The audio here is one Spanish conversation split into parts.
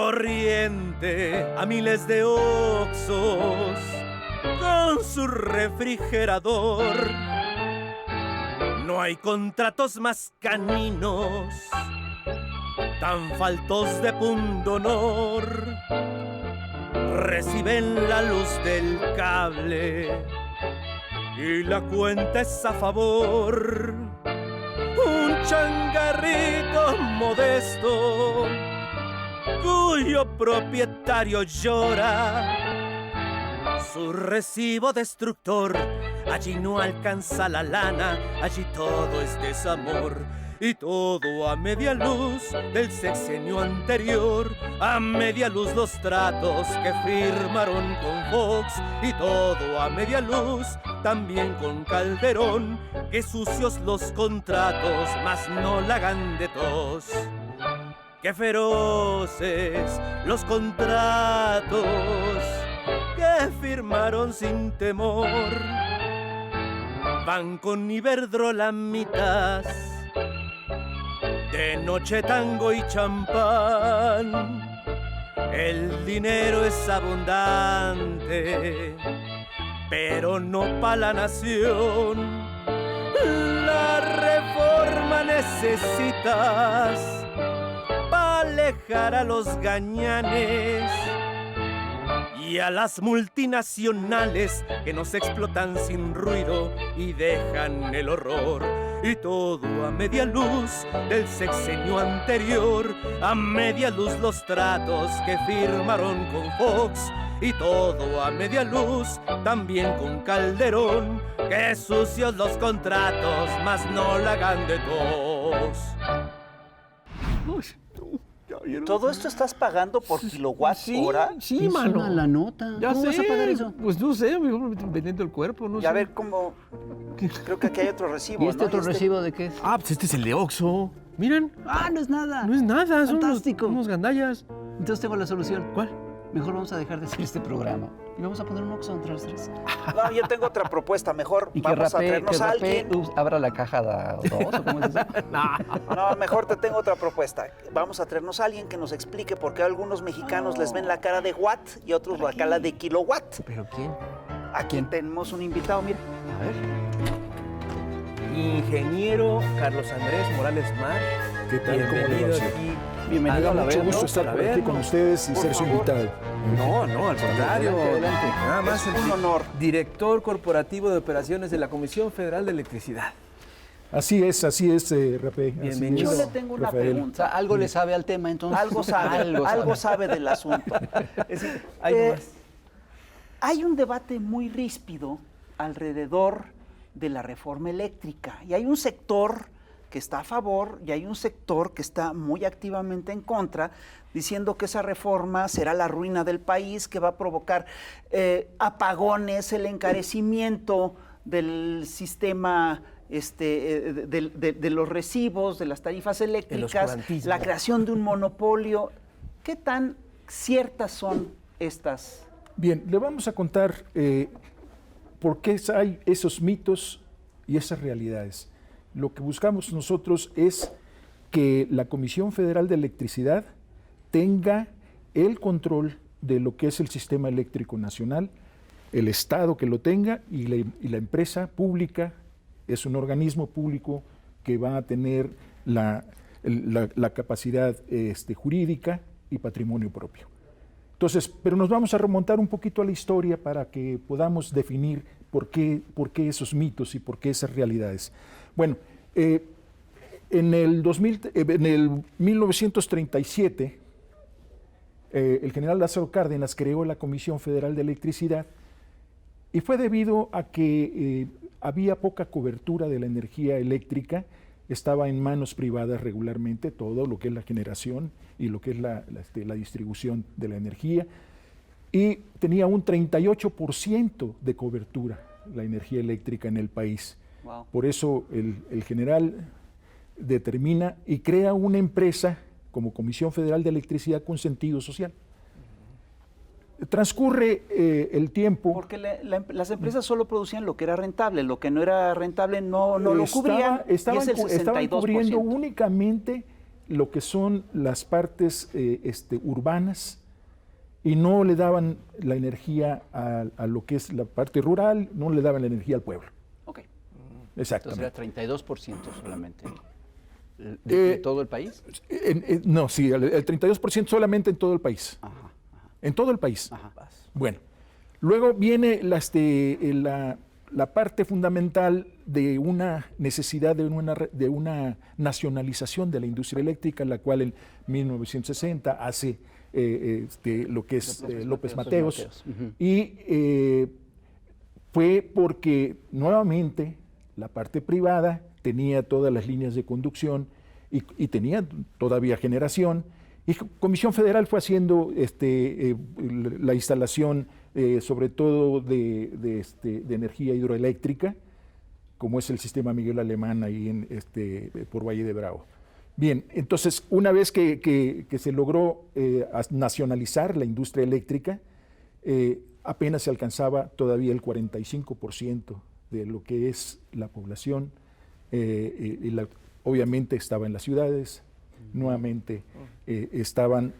corriente a miles de Oxxos con su refrigerador. No hay contratos más caninos, tan faltos de pundonor. Reciben la luz del cable y la cuenta es a favor. Un changarrito modesto cuyo propietario llora su recibo destructor. Allí no alcanza la lana, allí todo es desamor. Y todo a media luz del sexenio anterior. A media luz los tratos que firmaron con Fox. Y todo a media luz también con Calderón. Que sucios los contratos, mas no la hagan de tos. Qué feroces los contratos que firmaron sin temor. Van con Iberdrolamitas, de noche tango y champán. El dinero es abundante, pero no pa' la nación. La reforma necesitas pa' alejar a los gañanes y a las multinacionales que nos explotan sin ruido y dejan el horror. Y todo a media luz del sexenio anterior. A media luz los tratos que firmaron con Fox. Y todo a media luz también con Calderón. Que sucios los contratos, mas no la hagan de tos. ¿Todo esto estás pagando por kilowatt hora? Sí, mano. Es la nota. Ya ¿Cómo sé. vas a pagar eso? Pues no sé, mejor vendiendo el cuerpo, no Y sé. a ver cómo... Creo que aquí hay otro recibo, ¿Y este ¿no? otro recibo de qué es? Ah, pues este es el de Oxxo. Miren, Ah, no es nada. no es nada, son Fantástico. unos gandallas. Entonces tengo la solución. ¿Cuál? Mejor vamos a dejar de hacer este programa y vamos a poner un Oxxo entre los tres. No, yo tengo otra propuesta. Mejor Y que vamos a rapee, traernos a alguien. abra la caja de dos, ¿o cómo es eso? No, mejor te tengo otra propuesta. Vamos a traernos a alguien que nos explique por qué a algunos mexicanos les ven la cara de watt y otros la cara de kilowatt. ¿Pero quién? Aquí tenemos un invitado, mira. A ver. Ingeniero Carlos Andrés Morales Mar. ¿Qué tal? ¿Cómo le va, Bienvenido señor? aquí. Bienvenido a la Mucho vez, gusto ¿no? estar Para por aquí vernos. con ustedes y Por ser su favor. invitado. No, al contrario. Adelante. Nada más Es un honor. Director corporativo de operaciones de la Comisión Federal de Electricidad. Así es, Rapé. Así Bienvenido. es, Yo le tengo una Rafael. O pregunta. sea, algo le sabe al tema, entonces. Algo sabe, algo sabe del asunto. Hay más. Hay un debate muy ríspido alrededor de la reforma eléctrica y hay un sector que está a favor y hay un sector que está muy activamente en contra, diciendo que esa reforma será la ruina del país, que va a provocar apagones, el encarecimiento del sistema de los recibos, de las tarifas eléctricas, oscurantismo. la creación de un monopolio. ¿Qué tan ciertas son estas? Bien, le vamos a contar por qué hay esos mitos y esas realidades. Lo que buscamos nosotros es que la Comisión Federal de Electricidad tenga el control de lo que es el sistema eléctrico nacional, el Estado que lo tenga y la empresa pública es un organismo público que va a tener la capacidad jurídica y patrimonio propio. Entonces, pero nos vamos a remontar un poquito a la historia para que podamos definir por qué esos mitos y por qué esas realidades. Bueno, en el 1937, el general Lázaro Cárdenas creó la Comisión Federal de Electricidad y fue debido a que había poca cobertura de la energía eléctrica, estaba en manos privadas regularmente todo lo que es la generación y lo que es la distribución de la energía, y tenía un 38% de cobertura la energía eléctrica en el país. Wow. Por eso el general determina y crea una empresa como Comisión Federal de Electricidad con sentido social. Transcurre el tiempo. Porque las empresas solo producían lo que era rentable, lo que no era rentable no lo cubrían, y es el Estaban 62%. cubriendo únicamente lo que son las partes urbanas y no le daban la energía a lo que es la parte rural, no le daban la energía al pueblo. Ok. Exactamente. Entonces era 32% solamente de todo el país. No, sí, el 32% solamente en todo el país. Ajá, En todo el país. ajá. Bueno, luego viene la parte fundamental de una necesidad de una nacionalización de la industria eléctrica, la cual en 1960 hace lo que es López Mateos. Ujú. Y fue porque nuevamente la parte privada tenía todas las líneas de conducción y tenía todavía generación. Y Comisión Federal fue haciendo la instalación sobre todo de energía hidroeléctrica, como es el sistema Miguel Alemán ahí por Valle de Bravo. Bien, entonces una vez que se logró nacionalizar la industria eléctrica, apenas se alcanzaba todavía el 45% de lo que es la población, obviamente estaba en las ciudades, nuevamente estaban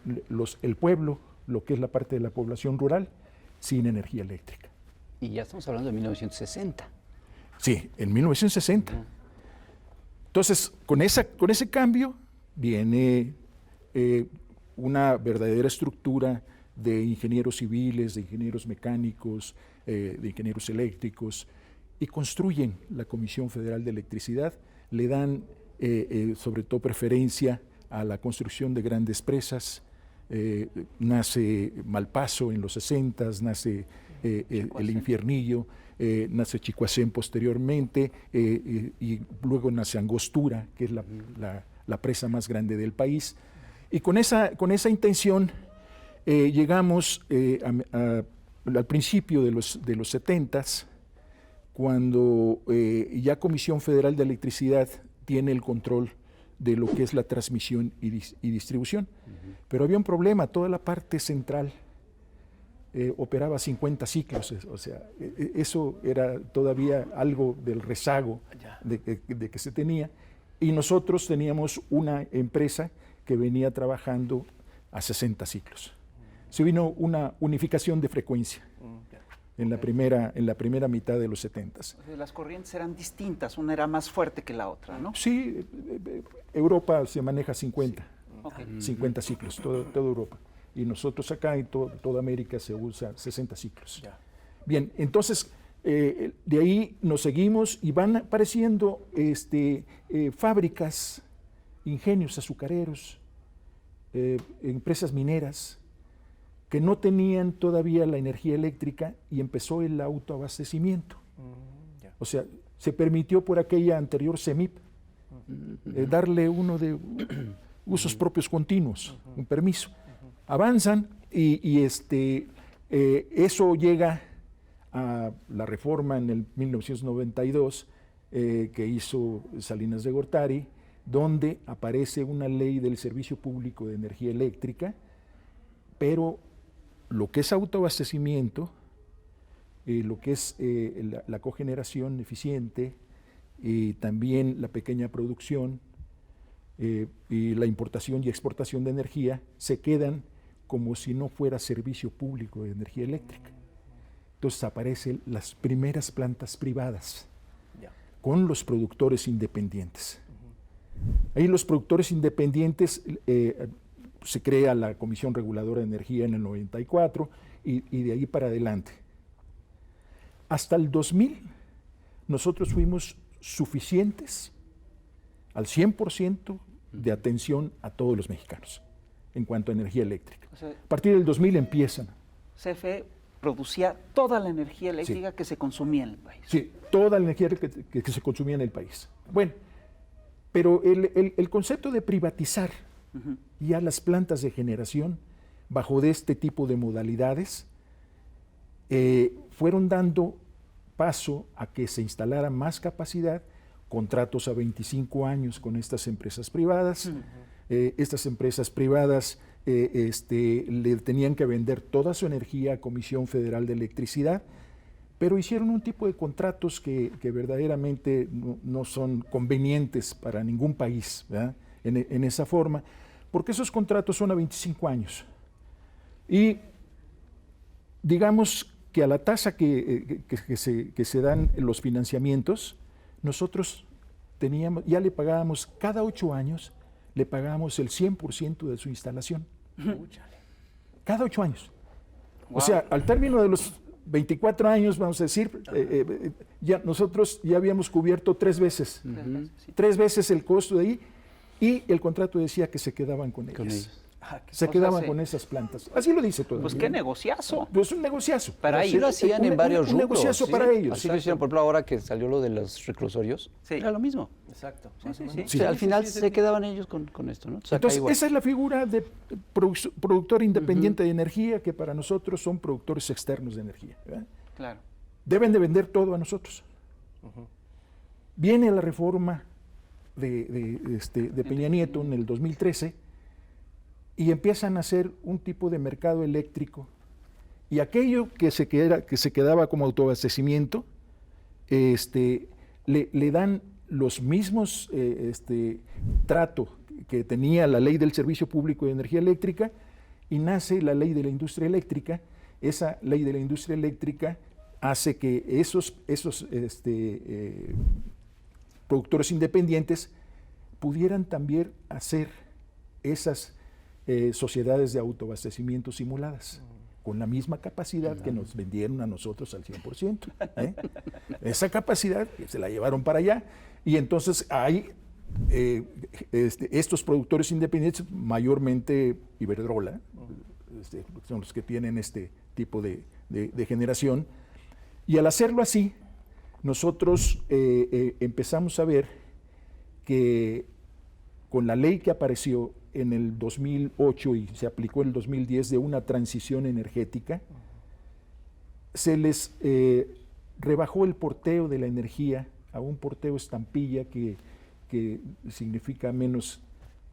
el pueblo, lo que es la parte de la población rural, sin energía eléctrica. Y ya estamos hablando de 1960. Sí, en 1960. Entonces, con ese cambio viene una verdadera estructura de ingenieros civiles, de ingenieros mecánicos, de ingenieros eléctricos, y construyen la Comisión Federal de Electricidad, le dan sobre todo preferencia a la construcción de grandes presas. Nace Malpaso en los 60s, nace el Infiernillo, nace Chicoacén posteriormente, y luego nace Angostura, que es la presa más grande del país. Y con esa intención llegamos al principio de los 70s, cuando ya Comisión Federal de Electricidad tiene el control de lo que es la transmisión y distribución. Pero había un problema, toda la parte central operaba 50 ciclos, o sea, eso era todavía algo del rezago de que se tenía, y nosotros teníamos una empresa que venía trabajando a 60 ciclos. Se vino una unificación de frecuencia en la primera mitad de los 70s. O sea, las corrientes eran distintas, una era más fuerte que la otra, ¿no? Sí, Europa se maneja 50, Ok. 50 ciclos, toda Europa. Y nosotros acá en toda América se usa 60 ciclos. Bien, entonces de ahí nos seguimos y van apareciendo fábricas, ingenios azucareros, empresas mineras, que no tenían todavía la energía eléctrica, y empezó el autoabastecimiento. O sea, se permitió por aquella anterior CEMIP darle uno de usos propios continuos, un permiso. Avanzan y eso llega a la reforma en el 1992 que hizo Salinas de Gortari, donde aparece una ley del Servicio Público de Energía Eléctrica, pero lo que es autoabastecimiento, lo que es la cogeneración eficiente, y también la pequeña producción y la importación y exportación de energía, se quedan como si no fuera servicio público de energía eléctrica. Entonces aparecen las primeras plantas privadas con los productores independientes. Ahí los productores independientes, se crea la Comisión Reguladora de Energía en el 94 y de ahí para adelante. Hasta el 2000 nosotros fuimos suficientes al 100% de atención a todos los mexicanos en cuanto a energía eléctrica. O sea, A partir del 2000 empiezan. CFE producía toda la energía eléctrica que se consumía en el país. Sí, toda la energía que se consumía en el país. Bueno, pero el concepto de privatizar ya las plantas de generación bajo de este tipo de modalidades fueron dando paso a que se instalara más capacidad, contratos a 25 años con estas empresas privadas. Estas empresas privadas le tenían que vender toda su energía a Comisión Federal de Electricidad, pero hicieron un tipo de contratos que verdaderamente no son convenientes para ningún país, ¿verdad? en esa forma, porque esos contratos son a 25 años. Y digamos que a la tasa que se dan los financiamientos, nosotros ya le pagábamos cada 8 años, le pagábamos el 100% de su instalación. Cada 8 años. Wow. O sea, al término de los 24 años, vamos a decir, nosotros ya habíamos cubierto 3 veces. Sí. 3 veces el costo de ahí, y el contrato decía que se quedaban con ellas. Se quedaban con esas plantas. Así lo dice todo. Pues qué negociazo. Pues un negociazo. Para Así ellos. lo hacían en varios un rubros. negociazo ¿sí? para ellos. Así lo hicieron, por ejemplo, ahora que salió lo de los reclusorios. Sí. Era lo mismo. Exacto. Sí. O sea, al final se quedaban ellos con esto, ¿no? O sea, Entonces, igual. esa es la figura de productor independiente de energía, que para nosotros son productores externos de energía, ¿verdad? Claro. Deben de vender todo a nosotros. Viene la reforma de Peña Nieto en el 2013 y empiezan a hacer un tipo de mercado eléctrico, y aquello que se quedaba como autoabastecimiento, le dan los mismos trato que tenía la ley del Servicio Público de Energía Eléctrica, y nace la ley de la industria eléctrica. Esa ley de la industria eléctrica hace que esos productores independientes pudieran también hacer esas sociedades de autoabastecimiento simuladas, con la misma capacidad que nos vendieron a nosotros al 100%. Esa capacidad se la llevaron para allá, y entonces hay estos productores independientes, mayormente Iberdrola, son los que tienen este tipo de generación, y al hacerlo así, nosotros empezamos a ver que con la ley que apareció en el 2008 y se aplicó en el 2010 de una transición energética, se les rebajó el porteo de la energía a un porteo estampilla que significa menos,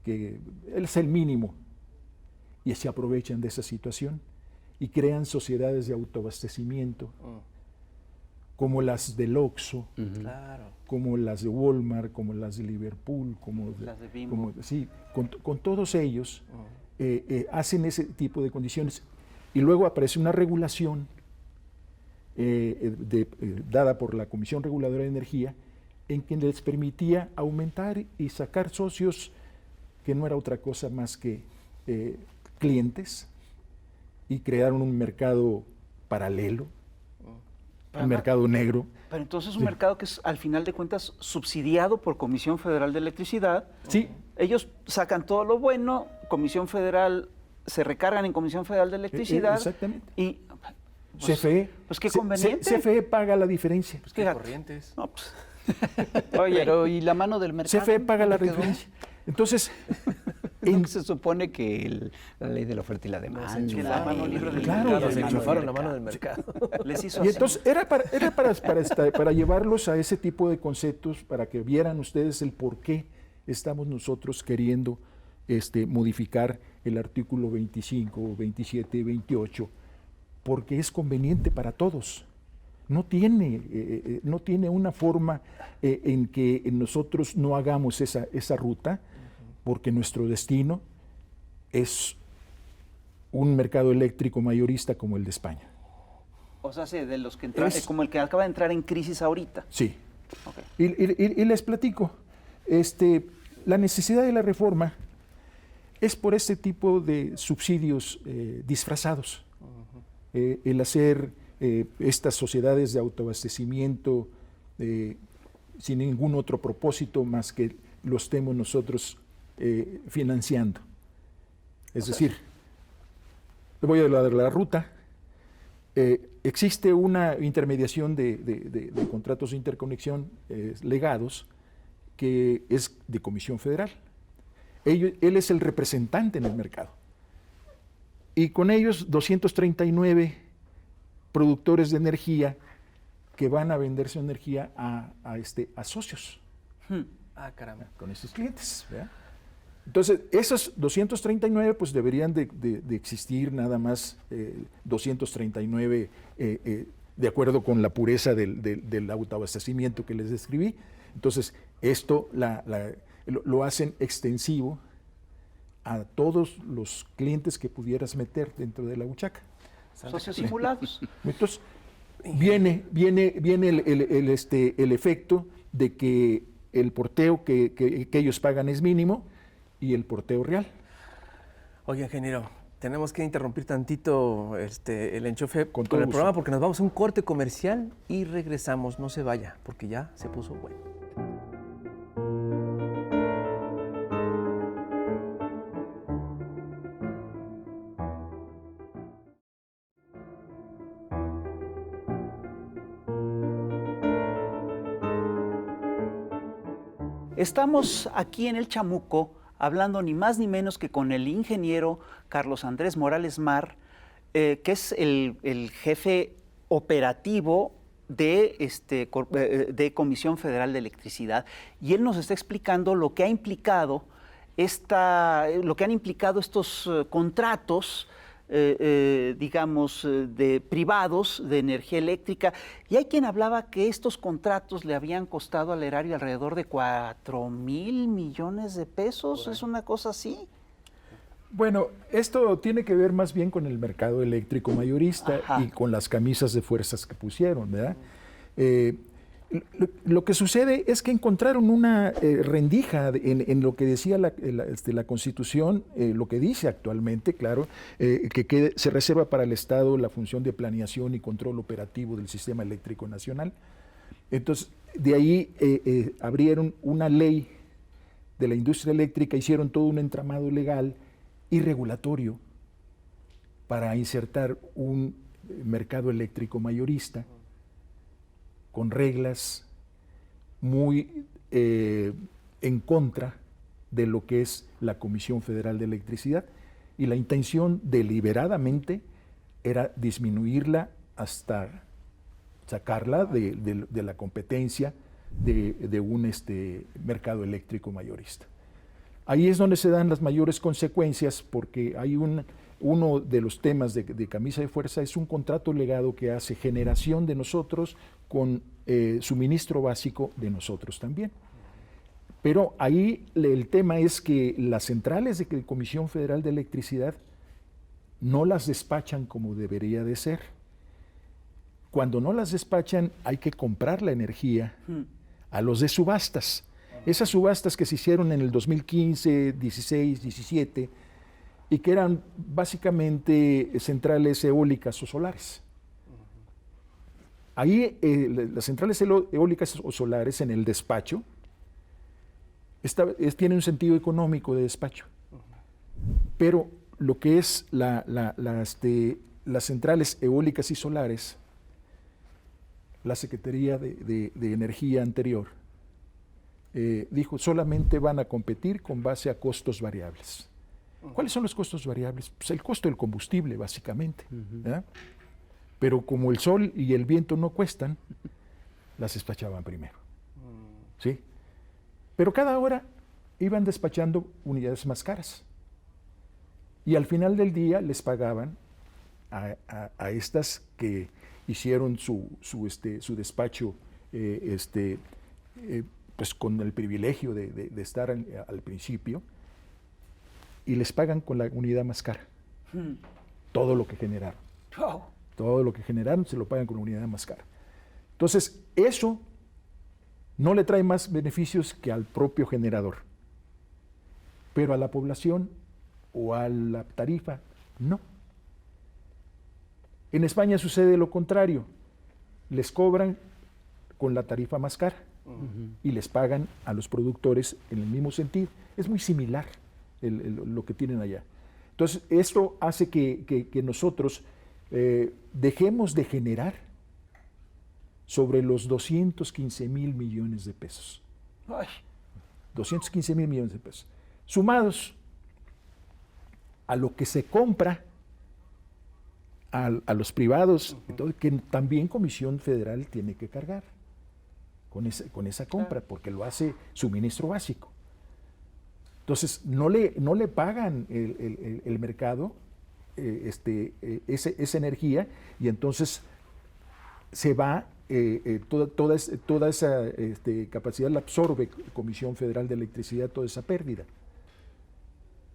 que es el mínimo, y se aprovechan de esa situación y crean sociedades de autoabastecimiento, como las del Oxxo, como las de Walmart, como las de Liverpool, como las de Bimbo. Sí, con todos ellos hacen ese tipo de condiciones, y luego aparece una regulación dada por la Comisión Reguladora de Energía, en que les permitía aumentar y sacar socios, que no era otra cosa más que clientes, y crearon un mercado paralelo, un mercado negro. Pero entonces es un mercado que es, al final de cuentas, subsidiado por Comisión Federal de Electricidad. Sí. Ellos sacan todo lo bueno, Comisión Federal, se recargan en Comisión Federal de Electricidad. Exactamente. Y CFE. Pues qué conveniente. CFE paga la diferencia. Pues qué Fíjate. corrientes. No, pues, Oye, pero ¿y la mano del mercado? CFE paga la ¿Dónde quedó? diferencia. Entonces, ¿No se supone que la ley de la oferta y la demanda? que la mano libre del Claro, mercado. Se la enchufaron la mano del mercado. Les hizo y así. entonces era para llevarlos a ese tipo de conceptos, para que vieran ustedes el por qué estamos nosotros queriendo modificar el artículo 25, 27, 28, porque es conveniente para todos. No tiene una forma en que nosotros no hagamos esa ruta, porque nuestro destino es un mercado eléctrico mayorista como el de España. O sea, sí, de los que entran, como el que acaba de entrar en crisis ahorita. Sí. Ok. Y les platico, la necesidad de la reforma es por este tipo de subsidios disfrazados. El hacer estas sociedades de autoabastecimiento sin ningún otro propósito más que lo estemos nosotros financiando. Es decir, le voy a dar la ruta. Existe una intermediación de contratos de interconexión legados que es de Comisión Federal. Él es el representante en el mercado. Y con ellos 239 productores de energía que van a vender su energía a socios. Ah, caramba. Con esos clientes, ¿verdad? Entonces, esos 239 pues deberían de existir nada más 239 de acuerdo con la pureza del autoabastecimiento que les describí. Entonces, esto, lo hacen extensivo a todos los clientes que pudieras meter dentro de la buchaca. Socios simulados. Entonces, viene el efecto de que el porteo que ellos pagan es mínimo y el porteo real. Oye, ingeniero, tenemos que interrumpir tantito el enchufe Con con todo el gusto. programa porque nos vamos a un corte comercial y regresamos. No se vaya, porque ya se puso bueno. Estamos aquí en el Chamuco hablando ni más ni menos que con el ingeniero Carlos Andrés Morales Mar, que es el jefe operativo de Comisión Federal de Electricidad, y él nos está explicando lo que ha implicado lo que han implicado estos contratos, digamos, de privados de energía eléctrica. Y hay quien hablaba que estos contratos le habían costado al erario alrededor de 4,000 millones de pesos. ¿Es una cosa así? Bueno, esto tiene que ver más bien con el mercado eléctrico mayorista. Ajá. Y con las camisas de fuerzas que pusieron, ¿verdad? Lo que sucede es que encontraron una rendija en lo que decía la Constitución, lo que dice actualmente, claro, que se reserva para el Estado la función de planeación y control operativo del sistema eléctrico nacional. Entonces, de ahí abrieron una ley de la industria eléctrica, hicieron todo un entramado legal y regulatorio para insertar un mercado eléctrico mayorista con reglas muy en contra de lo que es la Comisión Federal de Electricidad, y la intención deliberadamente era disminuirla hasta sacarla de la competencia de un mercado eléctrico mayorista. Ahí es donde se dan las mayores consecuencias, porque hay uno de los temas de camisa de fuerza es un contrato legado que hace generación de nosotros con suministro básico de nosotros también. Pero ahí el tema es que las centrales de Comisión Federal de Electricidad no las despachan como debería de ser. Cuando no las despachan, hay que comprar la energía a los de subastas. Esas subastas que se hicieron en el 2015, 16, 17, y que eran básicamente centrales eólicas o solares. Ahí las centrales eólicas o solares en el despacho tienen un sentido económico de despacho. Pero lo que es las centrales eólicas y solares, la Secretaría de Energía anterior dijo solamente van a competir con base a costos variables. ¿Cuáles son los costos variables? Pues el costo del combustible, básicamente. ¿Verdad? Pero como el sol y el viento no cuestan, las despachaban primero. ¿Sí? Pero cada hora iban despachando unidades más caras. Y al final del día les pagaban a estas que hicieron su despacho pues con el privilegio de estar al principio, y les pagan con la unidad más cara. Todo lo que generaron. Wow. Todo lo que generaron se lo pagan con la unidad más cara. Entonces, eso no le trae más beneficios que al propio generador. Pero a la población o a la tarifa, no. En España sucede lo contrario. Les cobran con la tarifa más cara y les pagan a los productores en el mismo sentido. Es muy similar lo que tienen allá. Entonces, esto hace que nosotros dejemos de generar sobre los 215,000 millones de pesos. Ay. 215,000 millones de pesos. Sumados a lo que se compra a los privados, y todo, que también Comisión Federal tiene que cargar con esa compra, porque lo hace suministro básico. Entonces, no le pagan el mercado esa energía, y entonces se va toda esa capacidad la absorbe Comisión Federal de Electricidad, toda esa pérdida.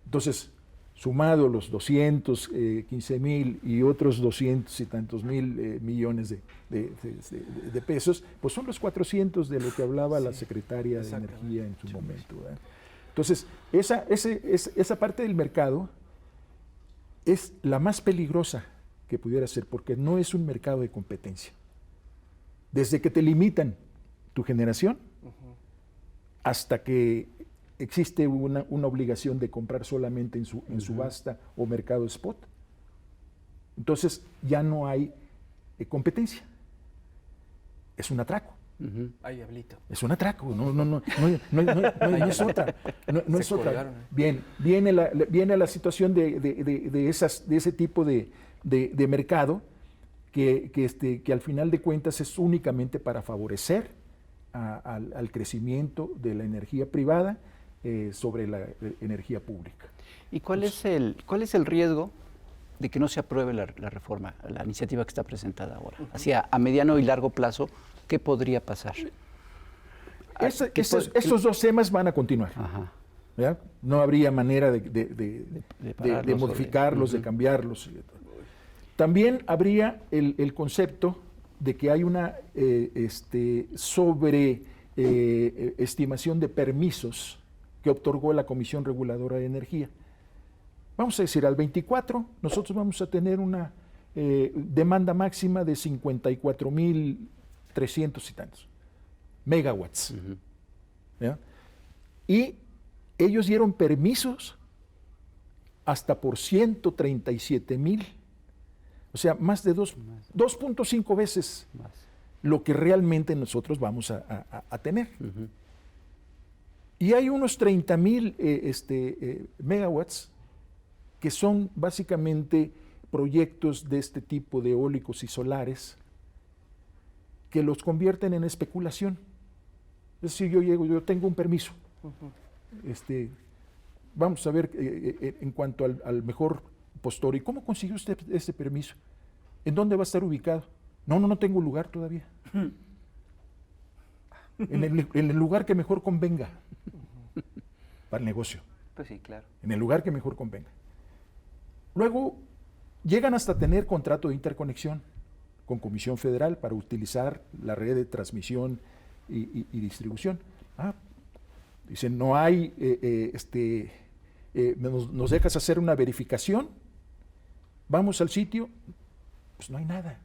Entonces, sumado los 215,000 y otros 200 y tantos mil millones de pesos, pues son los 400 de lo que hablaba la secretaria de Energía en su momento, ¿verdad? Entonces, esa parte del mercado es la más peligrosa que pudiera ser, porque no es un mercado de competencia. Desde que te limitan tu generación hasta que existe una obligación de comprar solamente en subasta o mercado spot. Entonces ya no hay competencia. Es un atraco. Ay, diablito. Es un atraco, no es otra. No es otra. Bien, viene la situación de ese tipo de mercado que al final de cuentas es únicamente para favorecer al crecimiento de la energía privada sobre la energía pública. ¿Y cuál es el riesgo de que no se apruebe la reforma, la iniciativa que está presentada ahora? Así a mediano y largo plazo, ¿qué podría pasar? Estos dos temas van a continuar. ¿Ya? No habría manera de modificarlos, de cambiarlos. También habría el concepto de que hay una sobreestimación de permisos que otorgó la Comisión Reguladora de Energía. Vamos a decir, al 24 nosotros vamos a tener una demanda máxima de 54,300 y tantos megawatts. ¿Ya? Y ellos dieron permisos hasta por 137,000, o sea, más de 2.5 veces más lo que realmente nosotros vamos a tener. Y hay unos 30,000 megawatts que son básicamente proyectos de este tipo de eólicos y solares que los convierten en especulación. Es decir, yo tengo un permiso. Vamos a ver en cuanto al mejor postor. ¿Y cómo consiguió usted este permiso? ¿En dónde va a estar ubicado? No tengo lugar todavía. En el lugar que mejor convenga para el negocio. Pues sí, claro. En el lugar que mejor convenga. Luego llegan hasta tener contrato de interconexión con Comisión Federal para utilizar la red de transmisión y distribución. Dicen, no hay, nos dejas hacer una verificación, vamos al sitio, pues no hay nada.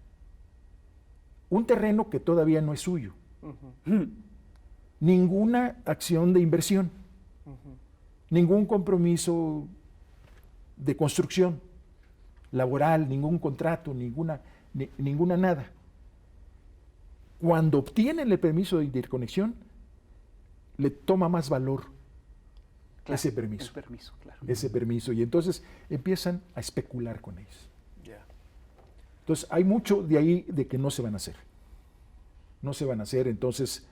Un terreno que todavía no es suyo. Ninguna acción de inversión, ningún compromiso de construcción laboral, ningún contrato, ninguna nada. Cuando obtienen el permiso de interconexión, le toma más valor ese permiso. Ese permiso, y entonces empiezan a especular con ellos. Entonces hay mucho de ahí de que no se van a hacer. No se van a hacer, entonces,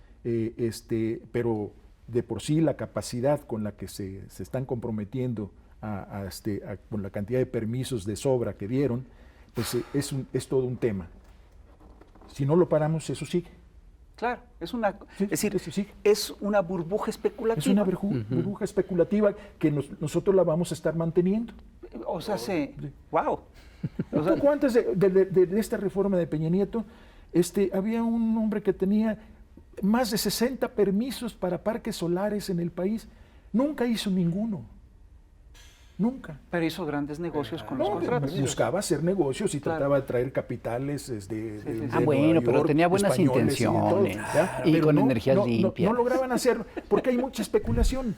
pero de por sí la capacidad con la que se están comprometiendo con la cantidad de permisos de sobra que dieron, pues es todo un tema. Si no lo paramos, eso sigue. Claro, es una burbuja especulativa. Es una burbuja especulativa que nosotros la vamos a estar manteniendo. O sea, ¡wow! Un poco antes de esta reforma de Peña Nieto, había un hombre que tenía más de 60 permisos para parques solares en el país. Nunca hizo ninguno. Nunca. Pero hizo grandes negocios con los contratos. Buscaba hacer negocios y trataba de traer capitales de bueno, pero tenía buenas intenciones. Y con energías limpias. No lograban hacerlo porque hay mucha especulación.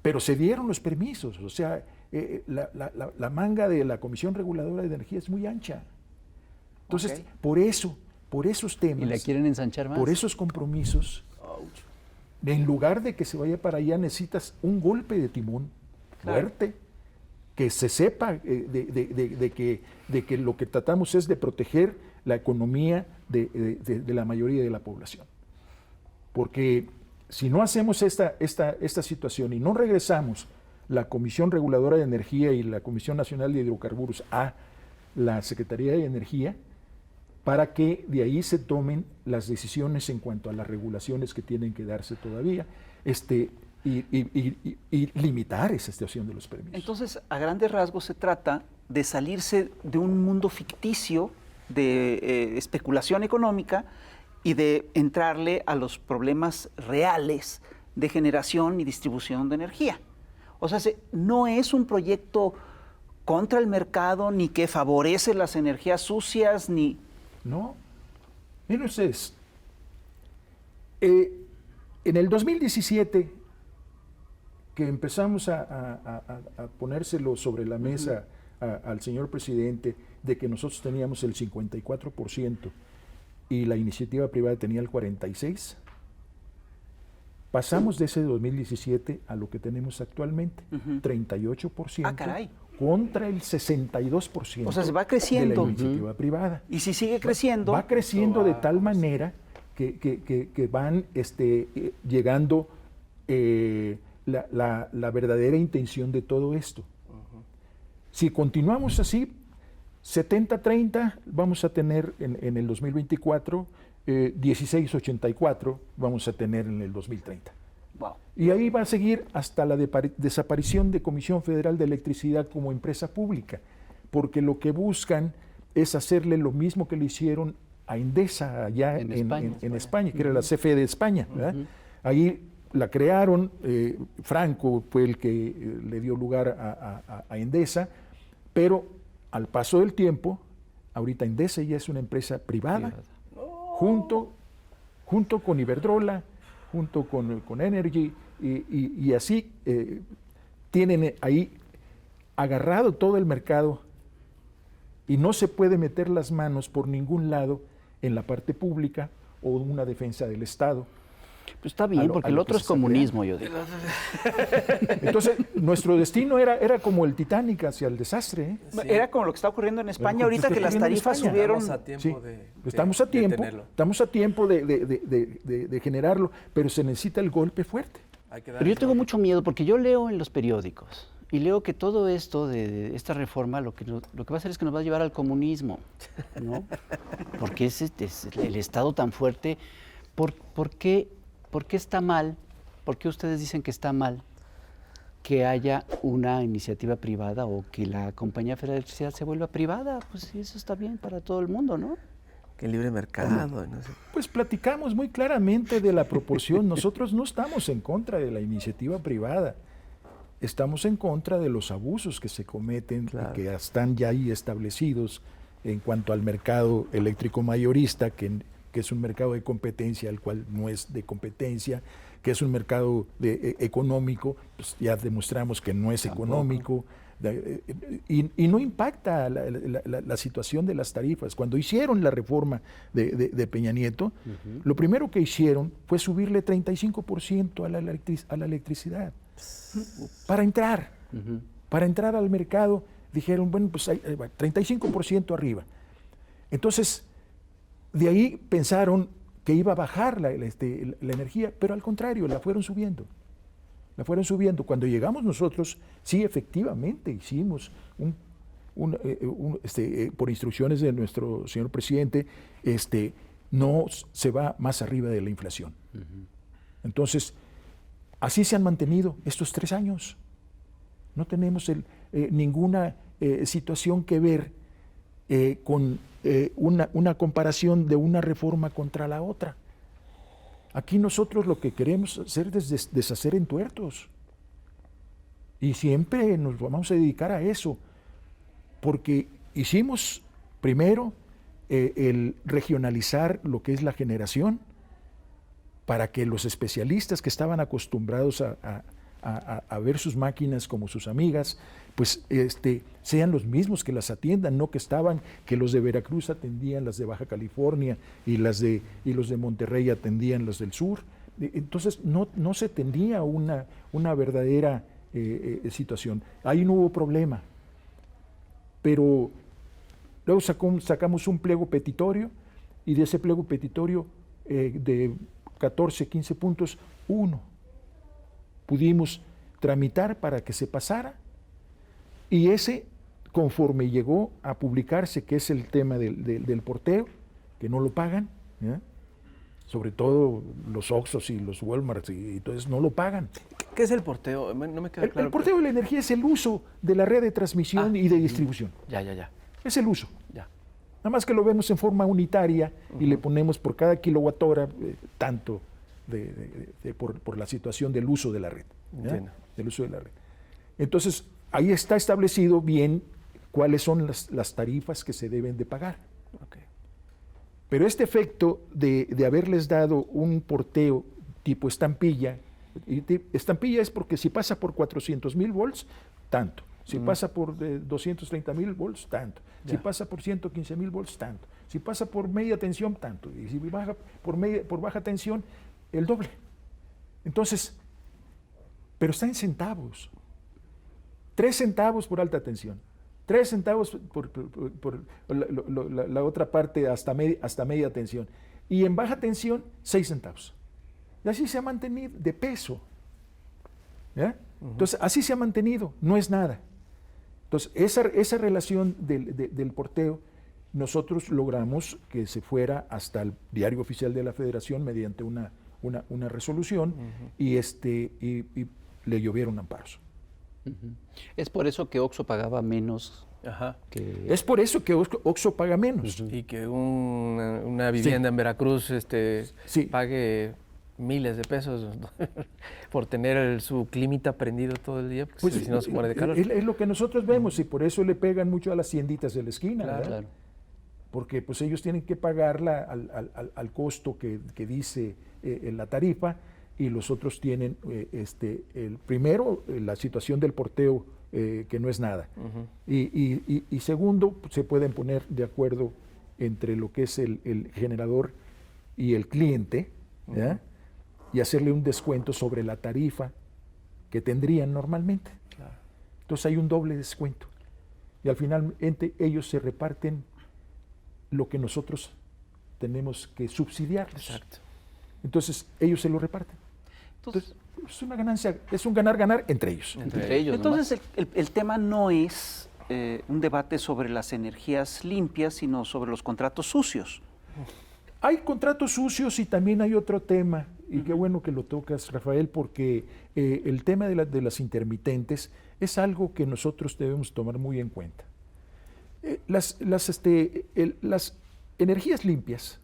Pero se dieron los permisos. O sea, la manga de la Comisión Reguladora de Energía es muy ancha. Entonces, por esos temas. ¿Y la quieren ensanchar más? Por esos compromisos, en lugar de que se vaya para allá, necesitas un golpe de timón fuerte. Que se sepa de que lo que tratamos es de proteger la economía de la mayoría de la población. Porque si no hacemos esta situación y no regresamos la Comisión Reguladora de Energía y la Comisión Nacional de Hidrocarburos a la Secretaría de Energía, para que de ahí se tomen las decisiones en cuanto a las regulaciones que tienen que darse todavía, y limitar esa situación de los permisos. Entonces, a grandes rasgos se trata de salirse de un mundo ficticio de especulación económica y de entrarle a los problemas reales de generación y distribución de energía. O sea, no es un proyecto contra el mercado, ni que favorece las energías sucias, ni... No. Miren ustedes, en el 2017, que empezamos a ponérselo sobre la mesa al señor presidente, de que nosotros teníamos el 54% y la iniciativa privada tenía el 46%, pasamos de ese 2017 a lo que tenemos actualmente, 38%. Ah, caray. Contra el 62%. O sea, se va creciendo. De la iniciativa privada. Y si sigue creciendo... Va creciendo de tal manera que van llegando la verdadera intención de todo esto. Si continuamos así, 70-30 vamos a tener en el 2024, 16-84 vamos a tener en el 2030. Wow. Y ahí va a seguir hasta la desaparición de Comisión Federal de Electricidad como empresa pública, porque lo que buscan es hacerle lo mismo que le hicieron a Endesa allá en España, que era la CFE de España, ¿verdad? Ahí la crearon, Franco fue el que le dio lugar a Endesa, pero al paso del tiempo, ahorita Endesa ya es una empresa privada, junto con Iberdrola, junto con Energy, y así tienen ahí agarrado todo el mercado y no se puede meter las manos por ningún lado en la parte pública o una defensa del Estado. Pues está bien, porque el otro es comunismo, yo digo. Entonces, nuestro destino era como el Titanic hacia el desastre. ¿eh? Sí. Era como lo que está ocurriendo en España ahorita, que las tarifas subieron. Estamos a tiempo de generarlo, pero se necesita el golpe fuerte. Pero yo tengo mucho miedo, porque yo leo en los periódicos y leo que todo esto de esta reforma lo que va a hacer es que nos va a llevar al comunismo, ¿no? Porque es el Estado tan fuerte. ¿Por qué está mal? ¿Por qué ustedes dicen que está mal que haya una iniciativa privada o que la Compañía Federal de Electricidad se vuelva privada? Pues sí, eso está bien para todo el mundo, ¿no? Que libre mercado. No sé. Pues platicamos muy claramente de la proporción. Nosotros no estamos en contra de la iniciativa privada. Estamos en contra de los abusos que se cometen, claro, y que están ya ahí establecidos en cuanto al mercado eléctrico mayorista, que es un mercado de competencia, el cual no es de competencia, que es un mercado económico, pues ya demostramos que no es económico, y no impacta la situación de las tarifas. Cuando hicieron la reforma de Peña Nieto, lo primero que hicieron fue subirle 35% a la electricidad. Para entrar al mercado, dijeron, bueno, pues 35% arriba. Entonces, de ahí pensaron que iba a bajar la energía, pero al contrario, la fueron subiendo. Cuando llegamos nosotros, sí, efectivamente, hicimos por instrucciones de nuestro señor presidente, no se va más arriba de la inflación. Entonces, así se han mantenido estos 3 años. No tenemos ninguna situación que ver con una comparación de una reforma contra la otra. Aquí nosotros lo que queremos hacer es deshacer entuertos. Y siempre nos vamos a dedicar a eso, porque hicimos primero el regionalizar lo que es la generación, para que los especialistas que estaban acostumbrados a ver sus máquinas como sus amigas, pues sean los mismos que las atiendan, no que los de Veracruz atendían las de Baja California y los de Monterrey atendían los del sur. Entonces no se tendía una verdadera situación. Ahí no hubo problema. Pero luego sacamos un pliego petitorio, y de ese pliego petitorio de 14, 15 puntos, 1 pudimos tramitar para que se pasara, y ese, conforme llegó a publicarse, que es el tema del porteo, que no lo pagan, ¿ya? Sobre todo los Oxxos y los Walmarts y todo eso no lo pagan. ¿Qué es el porteo? No me queda claro. El porteo de la energía es el uso de la red de transmisión y de distribución. Ya. Es el uso. Ya. Nada más que lo vemos en forma unitaria y le ponemos por cada kilowatthora tanto por la situación del uso de la red. ¿Ya? Entiendo. Del uso de la red. Entonces, ahí está establecido bien cuáles son las tarifas que se deben de pagar. Okay. Pero este efecto de haberles dado un porteo tipo estampilla, estampilla es porque si pasa por 400,000 volts, tanto. Si pasa por 230,000 volts, tanto. Si pasa por 115,000 volts, tanto. Si pasa por media tensión, tanto. Y si baja por baja tensión, el doble. Entonces, pero está en centavos. 3 centavos por alta tensión. 3 centavos por la otra parte hasta media tensión. Y en baja tensión, 6 centavos. Y así se ha mantenido de peso. ¿Ya? Entonces, así se ha mantenido, no es nada. Entonces, esa relación del porteo, nosotros logramos que se fuera hasta el Diario Oficial de la Federación mediante una resolución y le llovieron amparos. Es por eso que Oxxo pagaba menos Ajá. que... Es por eso que Oxxo paga menos. Y que una vivienda en Veracruz Sí. pague miles de pesos por tener su climita prendido todo el día, porque Pues, si no se muere de calor. Es lo que nosotros vemos y por eso le pegan mucho a las tienditas de la esquina, Claro, ¿verdad? Claro. Porque pues ellos tienen que pagarla al costo que dice la tarifa y los otros tienen el primero la situación del porteo que no es nada y segundo pues, se pueden poner de acuerdo entre lo que es el generador y el cliente, ¿ya? Y hacerle un descuento sobre la tarifa que tendrían normalmente. Claro. Entonces hay un doble descuento y al final ellos se reparten lo que nosotros tenemos que subsidiarlos. Exacto. Entonces, ellos se lo reparten. Entonces, es una ganancia, es un ganar-ganar entre ellos. Entre ellos Entonces, el tema no es un debate sobre las energías limpias, sino sobre los contratos sucios. Hay contratos sucios y también hay otro tema, y qué bueno que lo tocas, Rafael, porque el tema de las intermitentes es algo que nosotros debemos tomar muy en cuenta. Las energías limpias,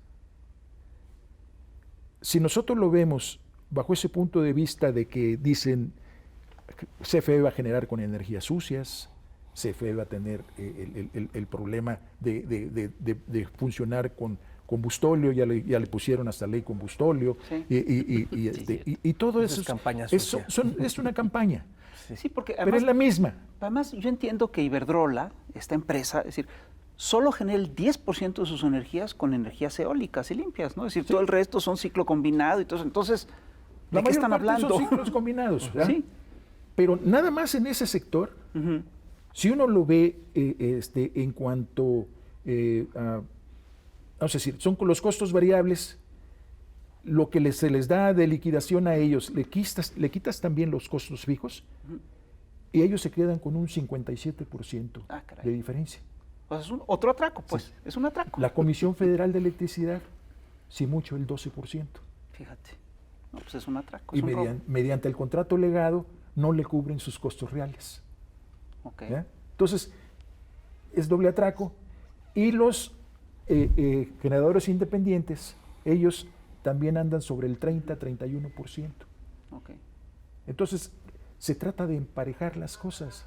si nosotros lo vemos bajo ese punto de vista de que dicen CFE va a generar con energías sucias, CFE va a tener el problema de funcionar con combustóleo, ya le pusieron hasta ley combustóleo, Sí. y todo Eso eso es campaña es sucia. es una campaña, Sí, porque pero además, es la misma. además yo entiendo que Iberdrola, esta empresa, es decir, solo genera el 10% de sus energías con energías eólicas y limpias, ¿no? Es decir, todo el resto son ciclo combinado y todo eso. Entonces, ¿de La qué mayor están parte hablando? son ciclos combinados, ¿verdad? Sí. Pero nada más en ese sector, Ujú. si uno lo ve en cuanto vamos a decir, son los costos variables, lo que se les da de liquidación a ellos, le quitas también los costos fijos y ellos se quedan con un 57% Ah, caray. de diferencia. O sea, es otro atraco, pues. Es un atraco. La Comisión Federal de Electricidad, si mucho, el 12%. Fíjate. No, pues es un atraco. Y Es un robo. mediante el contrato legado no le cubren sus costos reales. Ok. ¿Ya? Entonces, es doble atraco. Y los generadores independientes, ellos también andan sobre el 30-31%. Ok. Entonces, se trata de emparejar las cosas.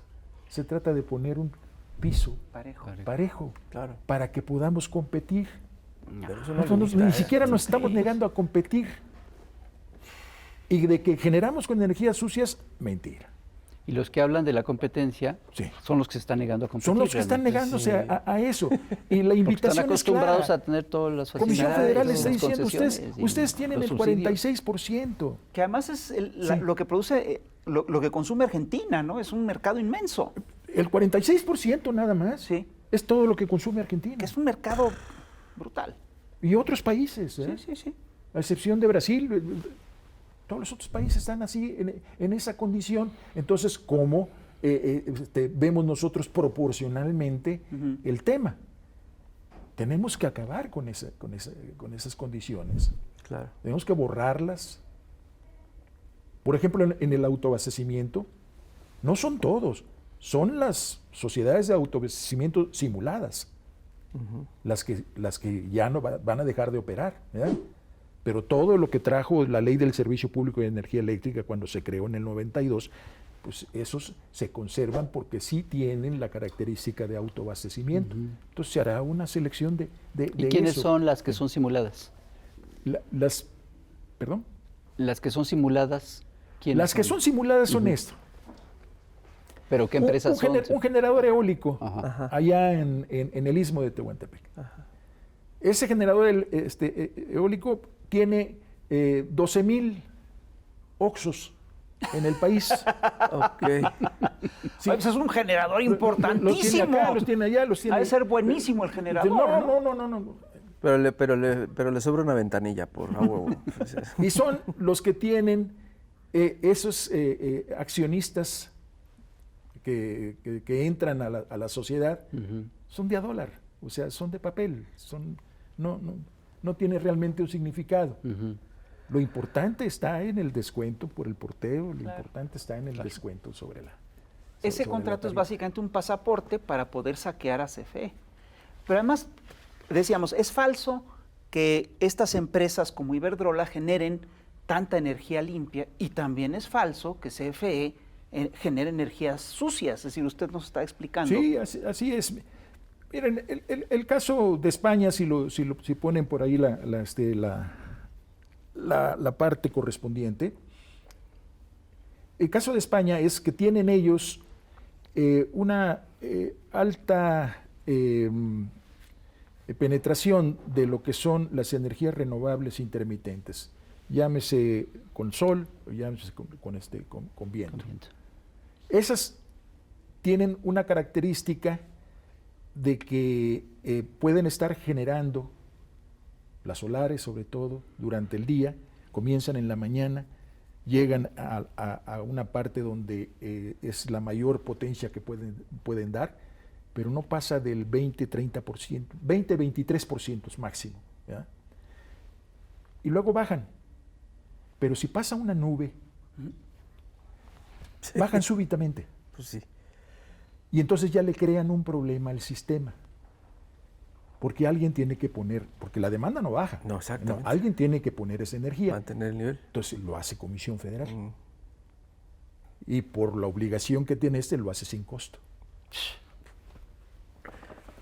Se trata de poner un piso Parejo. parejo Claro. para que podamos competir. Pero eso no Nosotros limita, ni siquiera nos sí. estamos negando a competir. Y de que generamos con energías sucias, mentira. Y los que hablan de la competencia Sí. son los que se están negando a competir. Son los que están realmente. negándose a eso. Y la Porque invitación están acostumbrados es clara. a tener todas las La Comisión facilidades, Federal las está diciendo, concesiones y ustedes tienen los el subsidios. 46%. Que además es lo que produce, lo que consume Argentina, ¿no? Es un mercado inmenso. El 46% nada más. Sí. Es todo lo que consume Argentina. Que es un mercado brutal. Y otros países, ¿eh? Sí, sí, sí. A excepción de Brasil, todos los otros países están así, en esa condición. Entonces, ¿cómo vemos nosotros proporcionalmente el tema? tenemos que acabar con esas condiciones. Claro. Tenemos que borrarlas. Por ejemplo, en el autoabastecimiento, no son todos, son las sociedades de autoabastecimiento simuladas, las que ya no van a dejar de operar, ¿verdad? Pero todo lo que trajo la Ley del Servicio Público de Energía Eléctrica cuando se creó en el 92, pues esos se conservan porque sí tienen la característica de autoabastecimiento. Entonces se hará una selección de ¿Y quiénes eso. son las que son simuladas? ¿Perdón? Las que son simuladas, ¿quiénes Las que son simuladas son esto. ¿Pero qué empresas son? Un generador eólico Ajá. allá en el istmo de Tehuantepec. Ese generador eólico tiene 12,000 oxos en el país. Ok. Sí. Pues es un generador importantísimo. Los tiene acá, los tiene allá, los tiene. Ha de ser buenísimo el generador. No. Pero le sobra una ventanilla por agua. Y son los que tienen esos accionistas que entran a la sociedad, son de a dólar, o sea, son de papel, no tiene realmente un significado. Lo importante está en el descuento por el porteo, lo importante está en el descuento sobre la... Ese sobre contrato la es tarifa. básicamente un pasaporte para poder saquear a CFE. Pero además, decíamos, es falso que estas empresas como Iberdrola generen tanta energía limpia y también es falso que CFE genere energías sucias. Es decir, usted nos está explicando. Sí, así es. Miren, el caso de España, si ponen por ahí la parte correspondiente, el caso de España es que tienen ellos una alta penetración de lo que son las energías renovables intermitentes, llámese con sol o llámese con viento. Esas tienen una característica de que pueden estar generando, las solares sobre todo, durante el día, comienzan en la mañana, llegan a una parte donde es la mayor potencia que pueden dar, pero no pasa del 20-30%, 20-23% máximo, ¿ya? Y luego bajan. Pero si pasa una nube, bajan súbitamente. Pues sí. Y entonces ya le crean un problema al sistema. Porque alguien tiene que poner, porque la demanda no baja. No, exactamente. No, alguien tiene que poner esa energía. Mantener el nivel. Entonces lo hace Comisión Federal. Y por la obligación que tiene lo hace sin costo.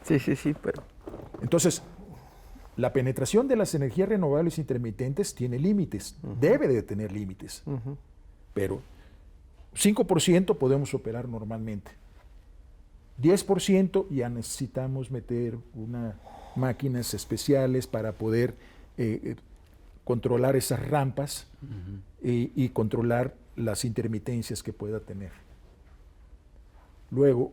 Sí, pero... Entonces, la penetración de las energías renovables intermitentes tiene límites, debe de tener límites, pero 5% podemos operar normalmente. 10% ya necesitamos meter máquinas especiales para poder controlar esas rampas y controlar las intermitencias que pueda tener. Luego,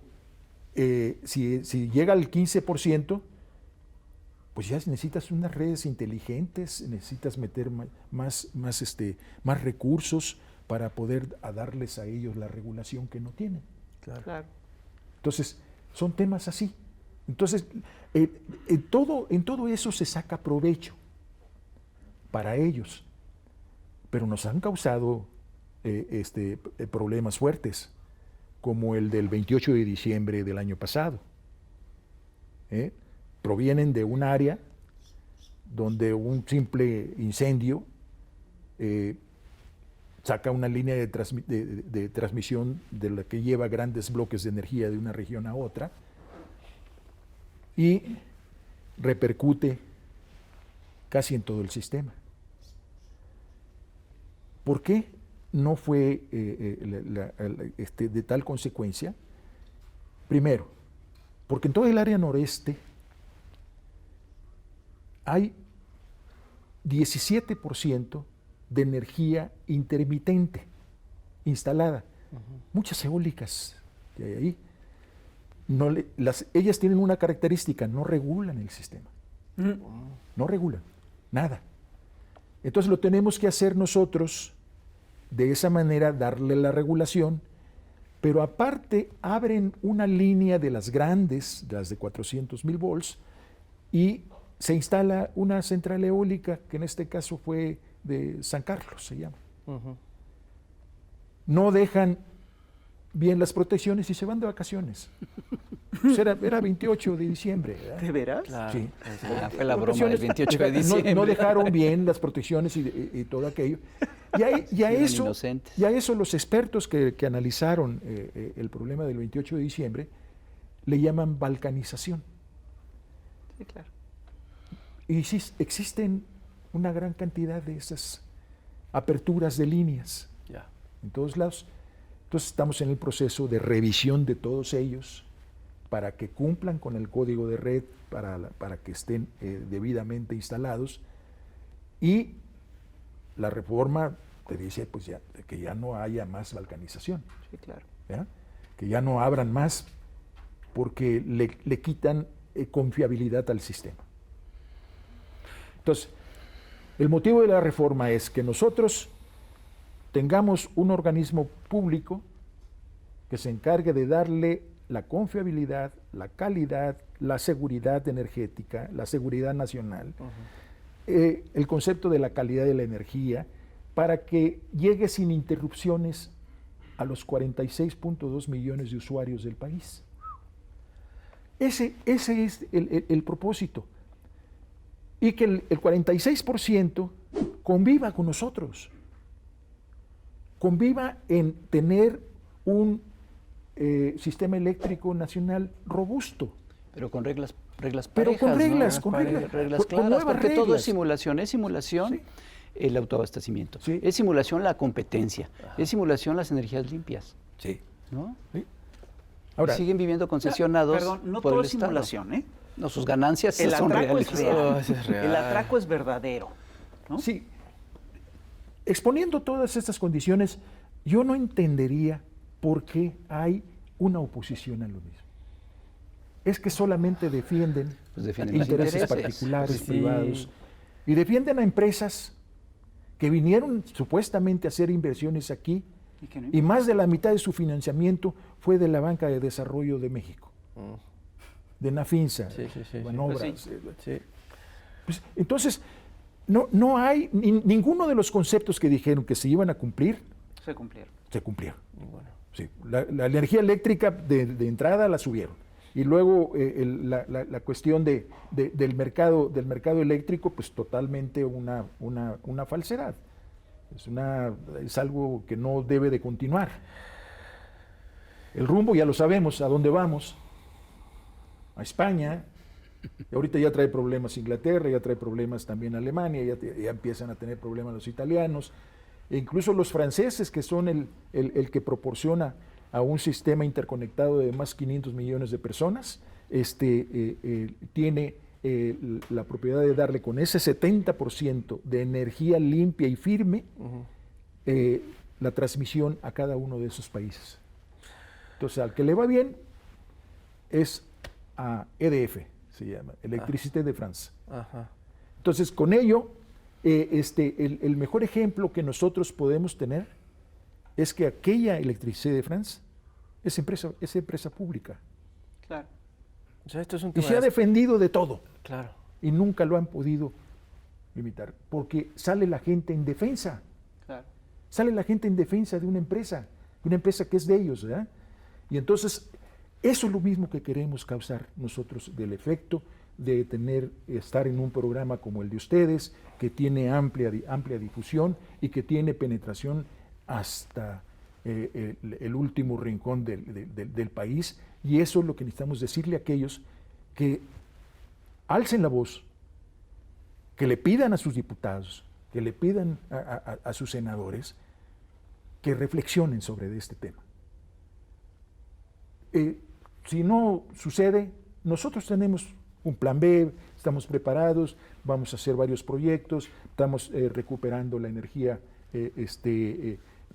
si llega al 15%, pues ya necesitas unas redes inteligentes, necesitas meter más recursos para poder darles a ellos la regulación que no tienen. Claro. Entonces, son temas así. Entonces, en todo eso se saca provecho para ellos, pero nos han causado problemas fuertes, como el del 28 de diciembre del año pasado. Provienen de un área donde un simple incendio saca una línea de transmisión de la que lleva grandes bloques de energía de una región a otra y repercute casi en todo el sistema. ¿Por qué no fue de tal consecuencia? Primero, porque en todo el área noreste hay 17% de energía intermitente instalada. Muchas eólicas que hay ahí. Ellas tienen una característica, no regulan el sistema. No regulan, nada. Entonces lo tenemos que hacer nosotros, de esa manera darle la regulación, pero aparte abren una línea de las grandes, las de 400,000 volts, y se instala una central eólica, que en este caso fue de San Carlos, se llama. No dejan bien las protecciones y se van de vacaciones. Pues era 28 de diciembre. ¿Verdad? ¿De veras? Claro. Sí. Fue la broma del 28 de diciembre. No dejaron bien las protecciones y todo aquello. Y a eso los expertos que analizaron el problema del 28 de diciembre le llaman balcanización. Sí, claro. Y sí, existen una gran cantidad de esas aperturas de líneas Ya. en todos lados. Entonces estamos en el proceso de revisión de todos ellos para que cumplan con el código de red, para que estén debidamente instalados. Y la reforma te dice pues ya, que ya no haya más balcanización. Sí, claro. ¿Ya? Que ya no abran más porque le quitan confiabilidad al sistema. Entonces, el motivo de la reforma es que nosotros tengamos un organismo público que se encargue de darle la confiabilidad, la calidad, la seguridad energética, la seguridad nacional, el concepto de la calidad de la energía, para que llegue sin interrupciones a los 46.2 millones de usuarios del país. Ese es el propósito. Y que el 46% conviva con nosotros, conviva en tener un sistema eléctrico nacional robusto. Pero con reglas parejas, Pero con reglas, ¿no? con reglas, reglas con claras, nuevas porque todo reglas. es simulación. Es simulación Sí. el autoabastecimiento. Sí. Es simulación la competencia. Es simulación las energías limpias. Sí. ¿No? Sí. Ahora, Siguen viviendo concesionados Perdón, no por todo el es Estado. simulación, ¿eh? No, sus ganancias El son atraco reales. es real. Oh, ese es real. El atraco es verdadero, ¿no? sí, exponiendo todas estas condiciones, yo no entendería por qué hay una oposición a lo mismo. Es que solamente defienden, Pues defienden los intereses intereses. particulares, Pues sí. privados, y defienden a empresas que vinieron supuestamente a hacer inversiones aquí, Y que no y más de la mitad de su financiamiento fue de la Banca de Desarrollo de México, de Nafinsa, Sí, sí, sí, sí. Banobras. Pues Sí. Pues, entonces, no hay ninguno de los conceptos que dijeron que se iban a cumplir, se cumplieron. se cumplieron. Bueno. Sí, la energía eléctrica de entrada la subieron. Y luego la cuestión del mercado eléctrico, pues totalmente una falsedad. Es algo que no debe de continuar. El rumbo ya lo sabemos, a dónde vamos. A España. Y ahorita ya trae problemas Inglaterra, ya trae problemas también Alemania, ya empiezan a tener problemas los italianos. E incluso los franceses, que son el que proporciona a un sistema interconectado de más 500 millones de personas, tiene la propiedad de darle con ese 70% de energía limpia y firme la transmisión a cada uno de esos países. Entonces, al que le va bien es a EDF, se llama, Electricité de France. Ajá. Entonces, con ello, el mejor ejemplo que nosotros podemos tener es que aquella Electricité de France es empresa pública. Claro. O sea, esto es un Y tema se ha de- defendido de todo. Claro. Y nunca lo han podido limitar. Porque sale la gente en defensa. Claro. Sale la gente en defensa de una empresa que es de ellos, ¿verdad? Y entonces, eso es lo mismo que queremos causar nosotros, del efecto de estar en un programa como el de ustedes, que tiene amplia difusión y que tiene penetración hasta el último rincón del país. Y eso es lo que necesitamos decirle a aquellos que alcen la voz, que le pidan a sus diputados, que le pidan a sus senadores, que reflexionen sobre este tema. Si no sucede, nosotros tenemos un plan B, estamos preparados, vamos a hacer varios proyectos, estamos recuperando la energía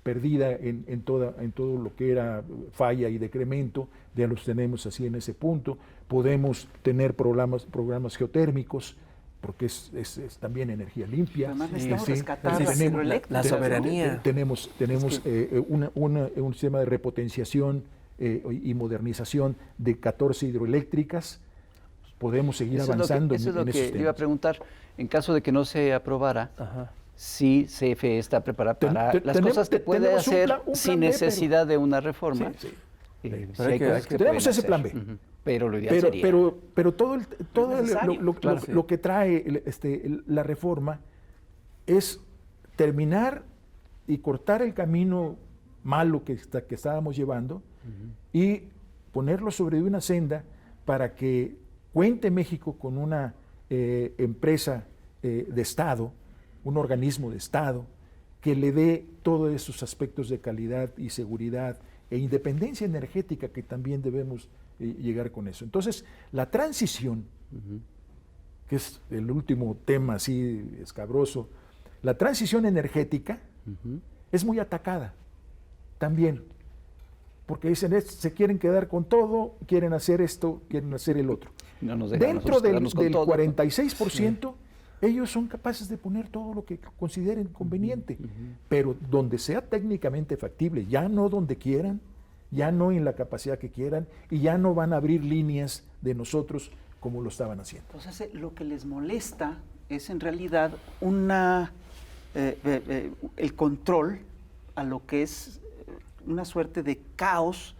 perdida en todo lo que era falla y decremento, ya los tenemos así en ese punto. Podemos tener programas geotérmicos, porque es también energía limpia. Además necesitamos Sí, rescatar sí, las tenemos hidroeléctricas, la ¿no? soberanía. Tenemos un sistema de repotenciación y modernización de 14 hidroeléctricas. podemos seguir Eso avanzando es lo en que esos le iba a temas. preguntar. En caso de que no se aprobara, Ajá. si CFE está preparada para las cosas que puede tenemos hacer un plan sin B, necesidad de una reforma. Sí, sí. Sí Pero hay que- cosas que tenemos pueden ese plan hacer. B. Ujú. Pero lo ideal sería. Pero todo necesario. Claro. lo que trae la reforma es terminar y cortar el camino malo que estábamos llevando y ponerlo sobre una senda para que cuente México con una empresa de Estado, un organismo de Estado, que le dé todos esos aspectos de calidad y seguridad e independencia energética que también debemos llegar con eso. Entonces, la transición, que es el último tema así escabroso, la transición energética es muy atacada también, porque dicen, se quieren quedar con todo, quieren hacer esto, quieren hacer el otro. No nos dejan a Dentro nosotros del quedarnos con todo. 46%, ellos son capaces de poner todo lo que consideren conveniente, pero donde sea técnicamente factible, ya no donde quieran, ya no en la capacidad que quieran, y ya no van a abrir líneas de nosotros como lo estaban haciendo. Entonces, lo que les molesta es en realidad el control a lo que es una suerte de caos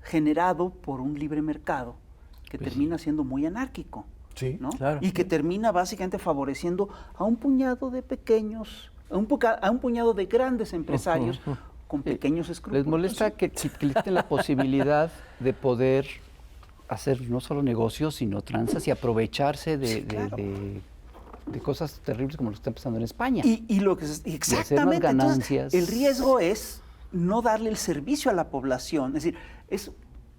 generado por un libre mercado que termina siendo muy anárquico, Sí, ¿no? claro. Y que termina básicamente favoreciendo a un puñado de pequeños, a un puñado de grandes empresarios con pequeños escrúpulos. Les molesta que le quiten la posibilidad de poder hacer no solo negocios, sino tranzas y aprovecharse de, Sí, claro. de cosas terribles como lo que está pasando en España. Y lo que exactamente, ganancias. entonces, el riesgo es no darle el servicio a la población. Es decir,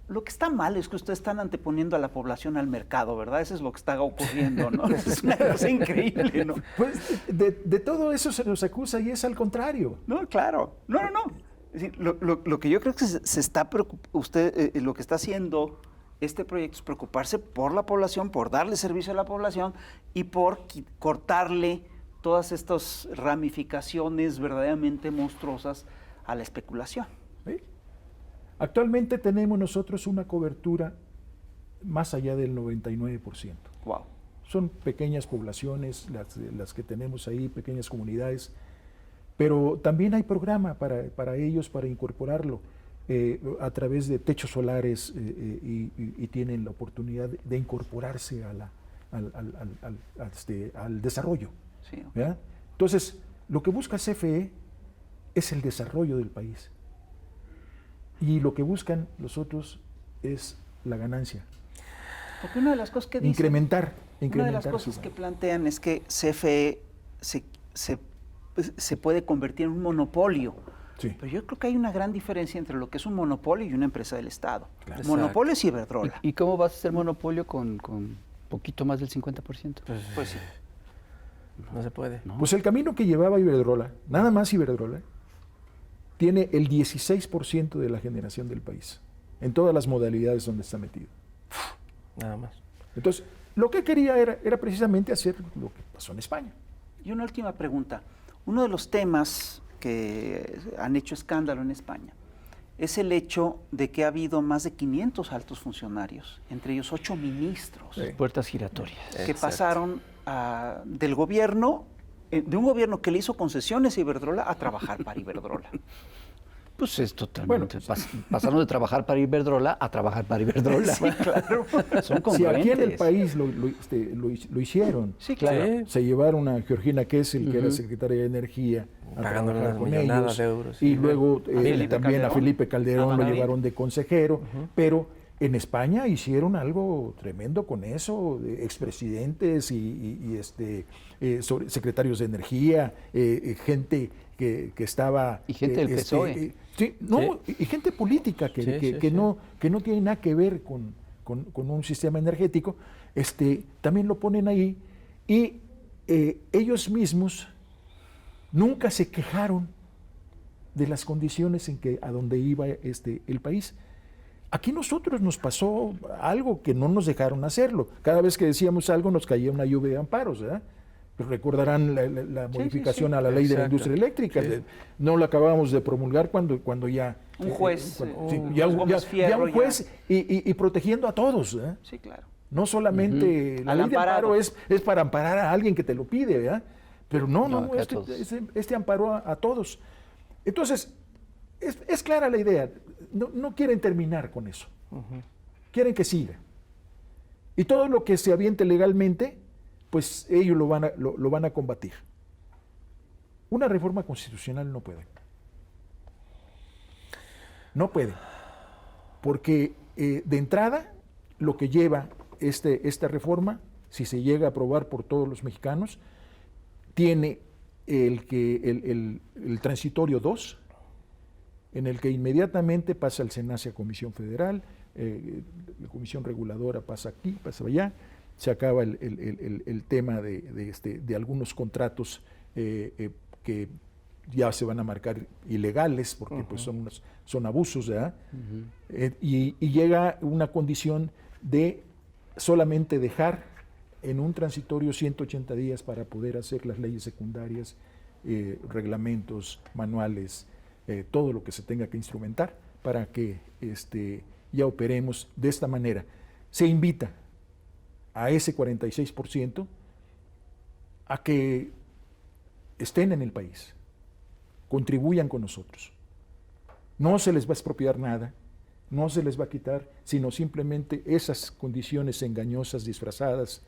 lo que está mal es que ustedes están anteponiendo a la población al mercado, ¿verdad? Eso es lo que está ocurriendo, ¿no? Es una cosa increíble, ¿no? pues de todo eso se nos acusa y es al contrario. No, claro. No. Es decir, lo que yo creo que se está lo que está haciendo este proyecto es preocuparse por la población, por darle servicio a la población y por cortarle todas estas ramificaciones verdaderamente monstruosas a la especulación. ¿Sí? Actualmente tenemos nosotros una cobertura más allá del 99%. Wow. Son pequeñas poblaciones las que tenemos ahí, pequeñas comunidades, pero también hay programa para ellos, para incorporarlo a través de techos solares y tienen la oportunidad de incorporarse al desarrollo. Sí. ¿Verdad? Entonces, lo que busca CFE es el desarrollo del país. Y lo que buscan los otros es la ganancia. Porque una de las cosas que dicen, Incrementar una de las su cosas que valor. plantean es que CFE se puede convertir en un monopolio. Sí. Pero yo creo que hay una gran diferencia entre lo que es un monopolio y una empresa del Estado. Claro. Monopolio es Iberdrola. ¿Y cómo vas a hacer monopolio con poquito más del 50%? Pues sí. No se puede. ¿No? Pues el camino que llevaba Iberdrola, nada más Iberdrola, tiene el 16% de la generación del país, en todas las modalidades donde está metido. Nada más. Entonces, lo que quería era precisamente hacer lo que pasó en España. Y una última pregunta. Uno de los temas que han hecho escándalo en España es el hecho de que ha habido más de 500 altos funcionarios, entre ellos 8 ministros, Sí. Puertas giratorias. que Exacto. pasaron del gobierno, de un gobierno que le hizo concesiones a Iberdrola a trabajar para Iberdrola. Pues es totalmente. Pasaron de trabajar para Iberdrola a trabajar para Iberdrola. Sí, claro. Son Si congruentes. aquí en el país lo hicieron, Sí, claro. Sí. se llevaron a Georgina Kessel, que era secretaria de Energía, a Pagándole trabajar unas con millonadas ellos, de euros. y luego Felipe también a Calderón. Felipe Calderón A lo Madrid. llevaron de consejero, pero en España hicieron algo tremendo con eso, de expresidentes y secretarios de energía, gente que estaba... Y gente del PSOE. sí, no, y gente política que no tiene nada que ver con un sistema energético, también lo ponen ahí, y ellos mismos nunca se quejaron de las condiciones a donde iba el país. Aquí nosotros nos pasó algo que no nos dejaron hacerlo. Cada vez que decíamos algo nos caía una lluvia de amparos, ¿verdad? Pues recordarán la modificación a la ley de la Exacto. industria eléctrica. Sí. No la acabábamos de promulgar cuando ya... Un juez, ya Gómez Fierro un juez y protegiendo a todos, ¿eh? Sí, claro. No solamente la Al ley de amparo amparado. es para amparar a alguien que te lo pide, ¿verdad? Pero no, acá a todos. este amparó a todos. Entonces, es clara la idea. No quieren terminar con eso. Quieren que siga. Y todo lo que se aviente legalmente, pues ellos lo van a combatir. Una reforma constitucional no puede. No puede. Porque de entrada, lo que lleva esta reforma, si se llega a aprobar por todos los mexicanos, tiene el transitorio 2, en el que inmediatamente pasa el SENACE a Comisión Federal, la Comisión Reguladora pasa aquí, pasa allá, se acaba el tema de algunos contratos que ya se van a marcar ilegales, porque pues son abusos, ¿verdad? Y llega una condición de solamente dejar en un transitorio 180 días para poder hacer las leyes secundarias, reglamentos, manuales, todo lo que se tenga que instrumentar para que ya operemos de esta manera. Se invita a ese 46% a que estén en el país, contribuyan con nosotros. No se les va a expropiar nada, no se les va a quitar, sino simplemente esas condiciones engañosas, disfrazadas,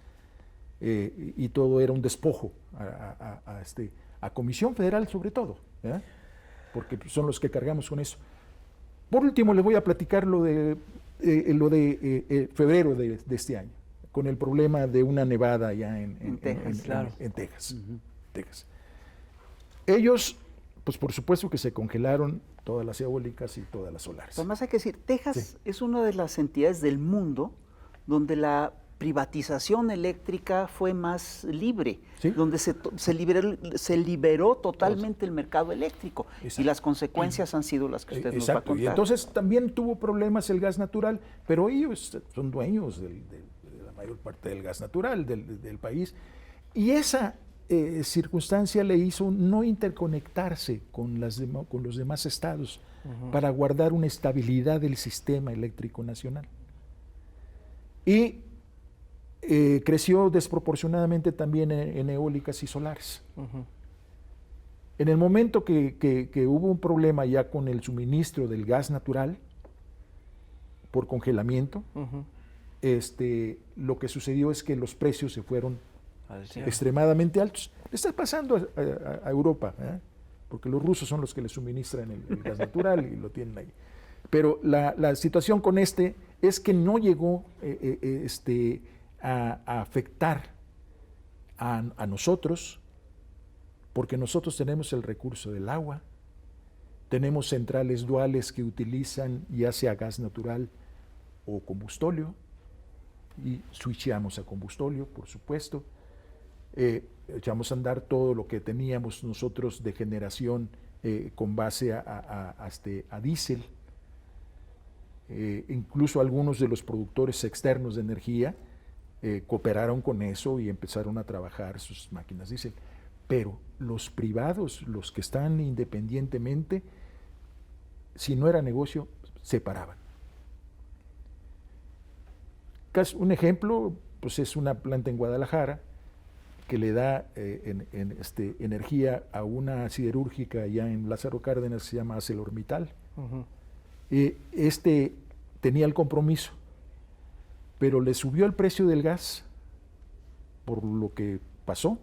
y todo era un despojo a Comisión Federal sobre todo, ¿verdad? Porque son los que cargamos con eso. Por último, les voy a platicar lo de febrero de este año, con el problema de una nevada allá en Texas. Texas. Ellos, pues por supuesto que se congelaron todas las eólicas y todas las solares. Además hay que decir, Texas es una de las entidades del mundo donde la privatización eléctrica fue más libre, donde se liberó totalmente el mercado eléctrico. Exacto. Y las consecuencias han sido las que usted nos va a contar. Y entonces también tuvo problemas el gas natural, pero ellos son dueños de la mayor parte del gas natural del país. Y esa circunstancia le hizo no interconectarse con los demás estados para guardar una estabilidad del sistema eléctrico nacional. Y creció desproporcionadamente también en eólicas y solares. En el momento que hubo un problema ya con el suministro del gas natural por congelamiento, lo que sucedió es que los precios se fueron extremadamente altos. Le está pasando a Europa, porque los rusos son los que le suministran el gas natural y lo tienen ahí. Pero la situación con es que no llegó a afectar a nosotros, porque nosotros tenemos el recurso del agua, tenemos centrales duales que utilizan ya sea gas natural o combustóleo, y switchamos a combustóleo, por supuesto. Echamos a andar todo lo que teníamos nosotros de generación con base a diésel. Incluso algunos de los productores externos de energía cooperaron con eso y empezaron a trabajar sus máquinas diésel. Pero los privados, los que están independientemente, si no era negocio, se paraban. Un ejemplo, pues es una planta en Guadalajara que le da energía a una siderúrgica allá en Lázaro Cárdenas, se llama ArcelorMittal. Tenía el compromiso, pero le subió el precio del gas por lo que pasó,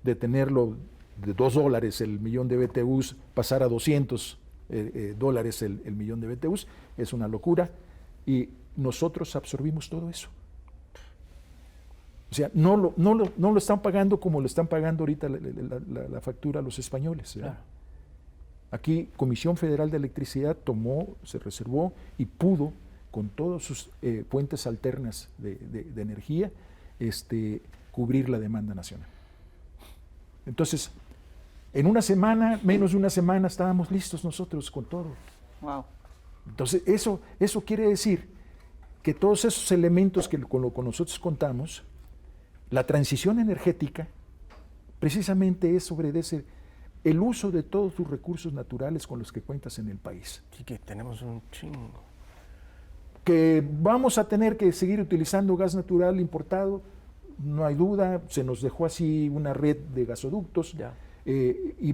de tenerlo de $2 el millón de BTUs, pasar a $200 el millón de BTUs, es una locura, y nosotros absorbimos todo eso. O sea, no lo están pagando como lo están pagando ahorita la factura a los españoles. Claro. Aquí Comisión Federal de Electricidad se reservó y pudo, con todas sus fuentes alternas de energía, cubrir la demanda nacional. Entonces, en una semana, menos de una semana, estábamos listos nosotros con todo. Wow. Entonces, eso quiere decir que todos esos elementos que con nosotros contamos, la transición energética, precisamente es sobre el uso de todos tus recursos naturales con los que cuentas en el país. Sí, que tenemos un chingo. Que vamos a tener que seguir utilizando gas natural importado, no hay duda, se nos dejó así una red de gasoductos,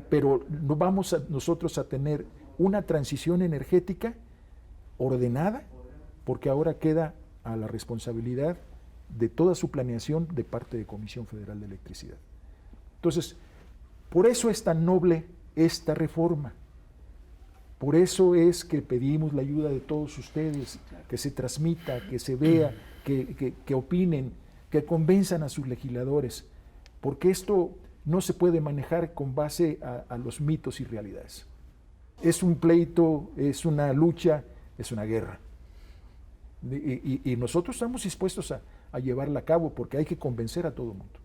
pero no vamos nosotros a tener una transición energética ordenada, porque ahora queda a la responsabilidad de toda su planeación de parte de Comisión Federal de Electricidad. Entonces, por eso es tan noble esta reforma. Por eso es que pedimos la ayuda de todos ustedes, que se transmita, que se vea, que opinen, que convenzan a sus legisladores, porque esto no se puede manejar con base a los mitos y realidades. Es un pleito, es una lucha, es una guerra. Y nosotros estamos dispuestos a llevarla a cabo porque hay que convencer a todo el mundo.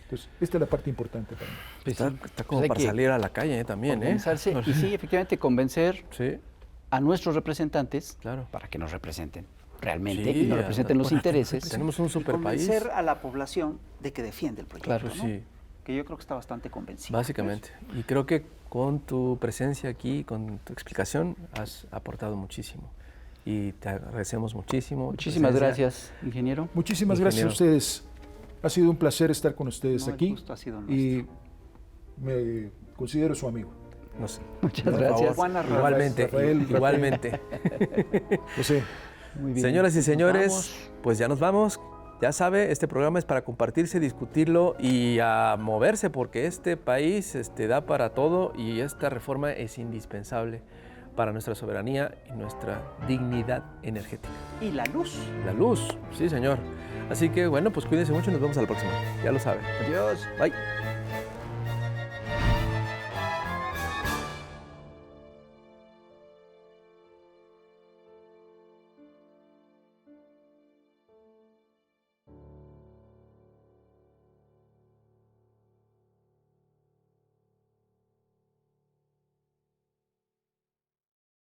Entonces, esta es la parte importante para mí. Está como para salir a la calle también, organizarse y sí, efectivamente, convencer Sí, a nuestros representantes claro. para que nos representen realmente Sí, y nos representen los intereses. Tenemos un Y super país. convencer a la población de que defiende el proyecto, Claro, ¿no? Sí, Que yo creo que está bastante convencido. básicamente. Y creo que con tu presencia aquí, con tu explicación, has aportado muchísimo. Y te agradecemos muchísimo. tu Muchísimas presencia. gracias, ingeniero. Muchísimas gracias a Ingeniero. ustedes. Ha sido un placer estar con ustedes No, el aquí gusto ha sido y me considero su amigo. Muchas Por gracias. favor. Juana Rafael. Igualmente, Rafael. igualmente. José. Muy bien. Señoras y Nos señores, vamos. pues ya nos vamos. Ya sabe, este programa es para compartirse, discutirlo y a moverse porque este país da para todo y esta reforma es indispensable para nuestra soberanía y nuestra dignidad energética. Y la luz. La luz, sí señor. Así que bueno, pues cuídense mucho y nos vemos a la próxima. Ya lo saben. Adiós. Bye.